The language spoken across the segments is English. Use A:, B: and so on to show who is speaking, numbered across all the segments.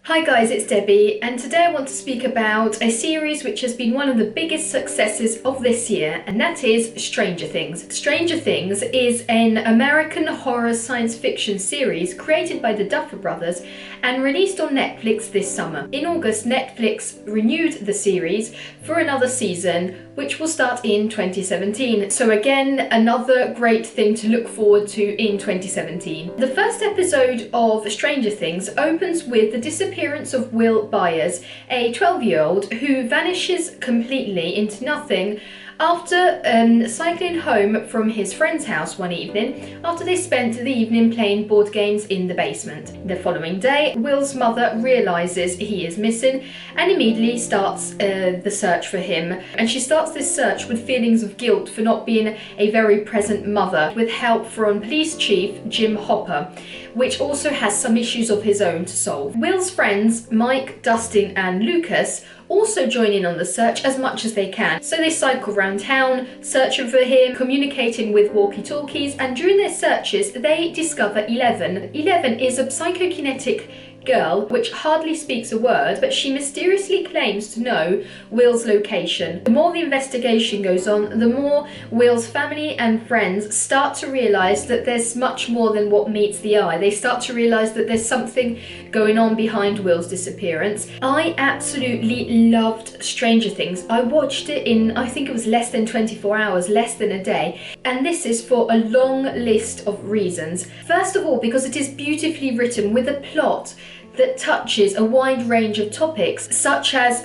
A: Hi guys, it's Debbie, and today I want to speak about a series which has been one of the biggest successes of this year, and that is Stranger Things. Stranger Things is an American horror science fiction series created by the Duffer Brothers and released on Netflix this summer. In August, Netflix renewed the series for another season, which will start in 2017. So again, another great thing to look forward to in 2017. The first episode of Stranger Things opens with the disappearance of Will Byers, a 12-year-old who vanishes completely into nothing after cycling home from his friend's house one evening after they spent the evening playing board games in the basement. The following day, Will's mother realises he is missing and immediately starts the search for him. And she starts this search with feelings of guilt for not being a very present mother, with help from Police Chief Jim Hopper, which also has some issues of his own to solve. Will's friends, Mike, Dustin and Lucas, also join in on the search as much as they can. So they cycle around town, searching for him, communicating with walkie-talkies, and during their searches, they discover Eleven. Eleven is a psychokinetic girl which hardly speaks a word, but she mysteriously claims to know Will's location. The more the investigation goes on, the more Will's family and friends start to realise that there's much more than what meets the eye. They start to realise that there's something going on behind Will's disappearance. I absolutely loved Stranger Things. I watched it in, I think it was less than 24 hours, less than a day, and this is for a long list of reasons. First of all, because it is beautifully written with a plot that touches a wide range of topics such as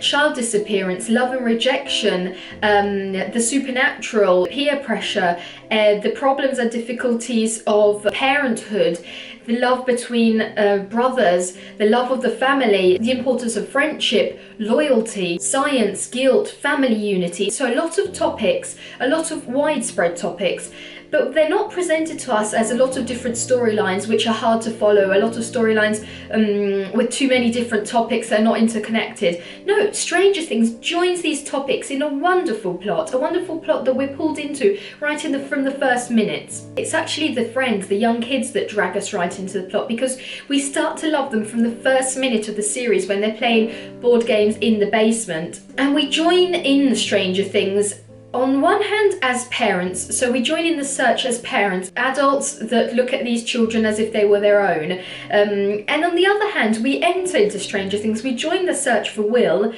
A: child disappearance, love and rejection, the supernatural, peer pressure, the problems and difficulties of parenthood, the love between brothers, the love of the family, the importance of friendship, loyalty, science, guilt, family unity. So a lot of topics, a lot of widespread topics, but they're not presented to us as a lot of different storylines which are hard to follow, a lot of storylines with too many different topics that are not interconnected. No, Stranger Things joins these topics in a wonderful plot that we're pulled into right from the first minutes. It's actually the friends, the young kids, that drag us right into the plot, because we start to love them from the first minute of the series when they're playing board games in the basement. And we join in Stranger Things on one hand as parents, so we join in the search as parents, adults that look at these children as if they were their own. And on the other hand, we enter into Stranger Things, we join the search for Will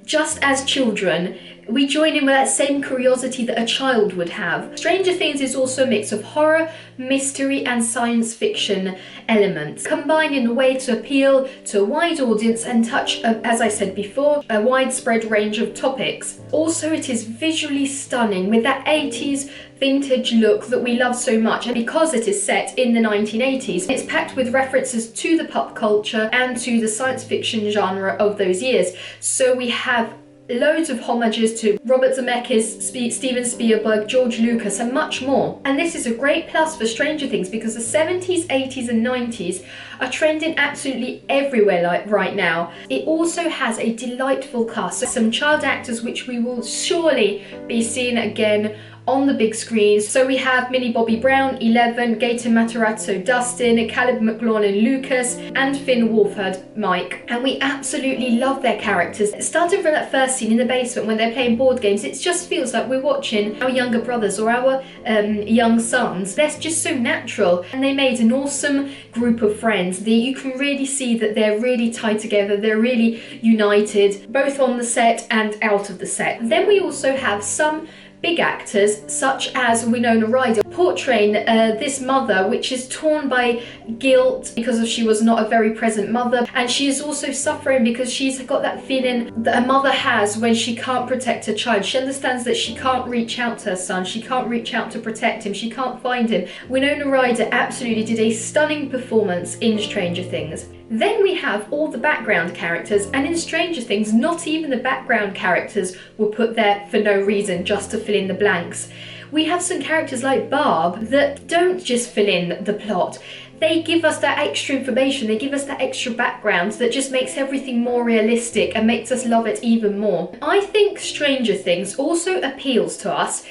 A: just as children. We join in with that same curiosity that a child would have. Stranger Things is also a mix of horror, mystery and science fiction elements, combined in a way to appeal to a wide audience and touch, as I said before, a widespread range of topics. Also, it is visually stunning with that 80s vintage look that we love so much, and because it is set in the 1980s, it's packed with references to the pop culture and to the science fiction genre of those years. So we have loads of homages to Robert Zemeckis, Steven Spielberg, George Lucas and much more. And this is a great plus for Stranger Things because the 70s, 80s and 90s are trending absolutely everywhere right now. It also has a delightful cast, some child actors which we will surely be seeing again on the big screens. So we have Millie Bobby Brown, Eleven, Gator Matarazzo, Dustin, Caleb McLaurin, Lucas, and Finn Wolfhard, Mike. And we absolutely love their characters. Starting from that first scene in the basement when they're playing board games, it just feels like we're watching our younger brothers or our young sons. They're just so natural, and they made an awesome group of friends. You can really see that they're really tied together, they're really united, both on the set and out of the set. Then we also have some big actors such as Winona Ryder portraying this mother which is torn by guilt because she was not a very present mother, and she is also suffering because she's got that feeling that a mother has when she can't protect her child. She understands that she can't reach out to her son, she can't reach out to protect him, she can't find him. Winona Ryder absolutely did a stunning performance in Stranger Things. Then we have all the background characters, and in Stranger Things, not even the background characters were put there for no reason, just to fill in the blanks. We have some characters like Barb that don't just fill in the plot. They give us that extra information, they give us that extra background that just makes everything more realistic and makes us love it even more. I think Stranger Things also appeals to us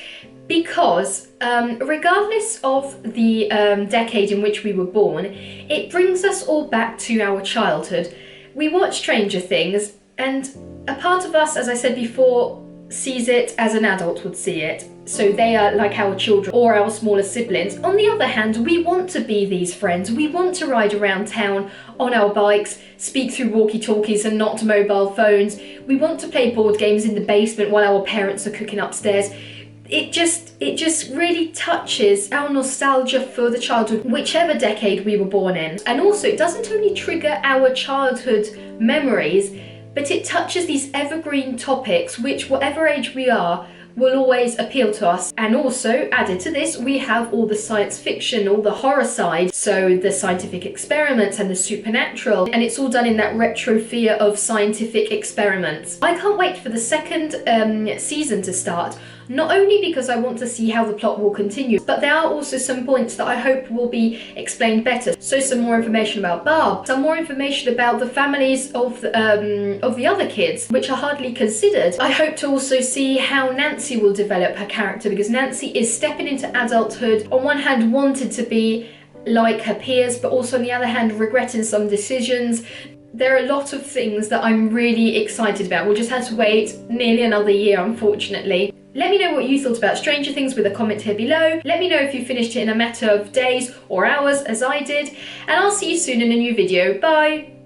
A: because regardless of the decade in which we were born, it brings us all back to our childhood. we watch Stranger Things, and a part of us, as I said before, sees it as an adult would see it. So they are like our children or our smaller siblings. On the other hand, we want to be these friends. We want to ride around town on our bikes, speak through walkie-talkies and not mobile phones. We want to play board games in the basement while our parents are cooking upstairs. It just really touches our nostalgia for the childhood, whichever decade we were born in. And also, it doesn't only trigger our childhood memories, but it touches these evergreen topics which, whatever age we are, will always appeal to us. And also, added to this, we have all the science fiction, all the horror side, so the scientific experiments and the supernatural, and it's all done in that retro fear of scientific experiments. I can't wait for the second season to start, not only because I want to see how the plot will continue, but there are also some points that I hope will be explained better. So some more information about Barb, some more information about the families of the other kids, which are hardly considered. I hope to also see how Nancy will develop her character, because Nancy is stepping into adulthood, on one hand wanted to be like her peers, but also on the other hand regretting some decisions. There are a lot of things that I'm really excited about. We'll just have to wait nearly another year, unfortunately. Let me know what you thought about Stranger Things with a comment here below. Let me know if you finished it in a matter of days or hours, as I did, and I'll see you soon in a new video. Bye!